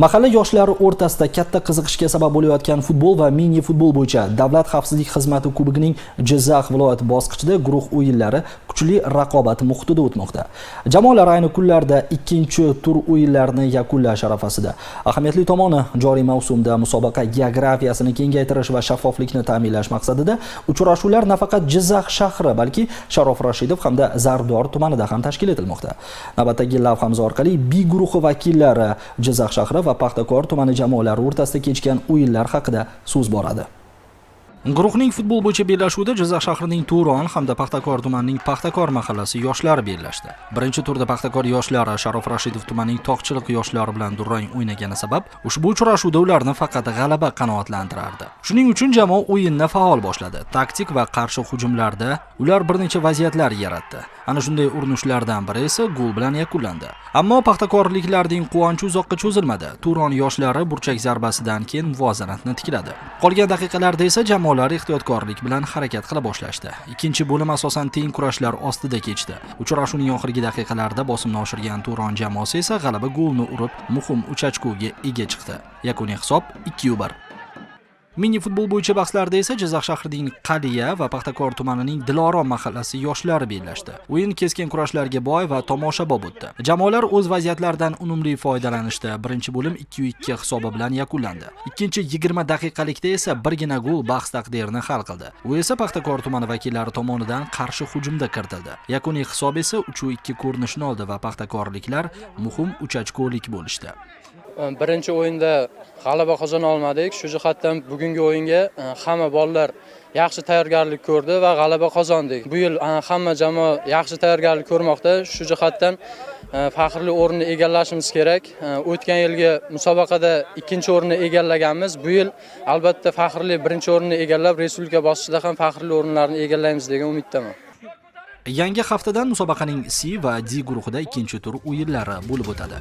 Mahalla yoshlari o'rtasida katta qiziqishga sabab bo'layotgan futbol va mini futbol bo'yicha Davlat xavfsizlik xizmati kubogining Jizzax viloyati bosqichida guruh o'yinlari kuchli raqobat muhitida o'tmoqda. Jamoalar ayni kunlarda ikkinchi tur o'yinlarini yakunlash arafasida. Ahamiyatli tomoni, joriy mavsumda musobaqa geografiyasini kengaytirish va shaffoflikni ta'minlash maqsadida uchrashuvlar nafaqat Jizzax shahri, balki Sharof Rashidov hamda Zardor tumanida ham tashkil etilmoqda. Navbatdagi lavhamiz orqali B guruhi vakillari Jizzax shahri va Paxtakor tumani jamoalari o'rtasida kechgan o'yinlar haqida so'z boradi. Guruhning futbol bo'yicha bellashuvida Jizzax shahrining Turon hamda Paxtakor tumanining Paxtakor mahallasi yoshlari bellashdi. Birinchi turda Paxtakor yoshlari Sharof Rashidov tumanining Toqchilik yoshlari bilan durang o'ynagani sabab ushbu uchrashuvda ularni faqat g'alaba qanoatlantirardi. Shuning uchun jamoa o'yinni faol boshladi. Taktik va qarshi hujumlarda ular bir necha vaziyatlar yaratdi. Ana shunday urinishlardan biri esa gol bilan yakunlandi. Ammo paxtakorliklarning quvonchi uzoqqa cho'zilmadi. Turon yoshlari burchak zarbasidan keyin muvozanatni tikladi. Qolgan daqiqalarda esa jamoalar ehtiyotkorlik bilan harakat qila boshlashdi. Ikkinchi bo'lim asosan teng kurashlar ostida kechdi. Uchrashuvning oxirgi daqiqalarida bosimni oshirgan Turon jamoasi esa g'alaba golini urib, muhim 3 ochkoga ega chiqdi. Yakuniy hisob 2-1. Mini futbol bo'yicha bahslarda esa Jizzax shahrining Qaliya va Paxtakor tumanining Dilorom mahallasi yoshlari bellashdi. O'yin keskin kurashlarga boy va tomoshabob o'tdi. Jamoalar o'z vaziyatlaridan unumli foydalanishdi. Birinchi bo'lim 2-2 hisobi bilan yakunlandi. Ikkinchi 20 daqiqalikda esa birgina gol bahs taqdirini hal qildi. U esa Paxtakor tumani vakillari tomonidan qarshi hujumda kiritildi. Yakuniy hisob esa 3-2 ko'rinishini oldi va paxtakorliklar muhim 3 ochkolik bo'lishdi. Birinchi o'yinda g'alaba qozona olmadik. Shu jihatdan bugungi o'yinga hamma bolalar yaxshi tayyorgarlik ko'rdi va g'alaba qozondik. Bu yil hamma jamoa yaxshi tayyorgarlik ko'rmoqda. Shu jihatdan faxrli o'rinni egallashimiz kerak. O'tgan yilgi musobaqada ikkinchi o'rinni egallaganmiz. Bu yil albatta faxrli birinchi o'rinni egallab, respublika bosqichida ham faxrli o'rinlarni egallaymiz degan umiddaman. Yangi haftadan musobaqaning C va D guruhida ikkinchi tur o'yinlari bo'lib o'tadi.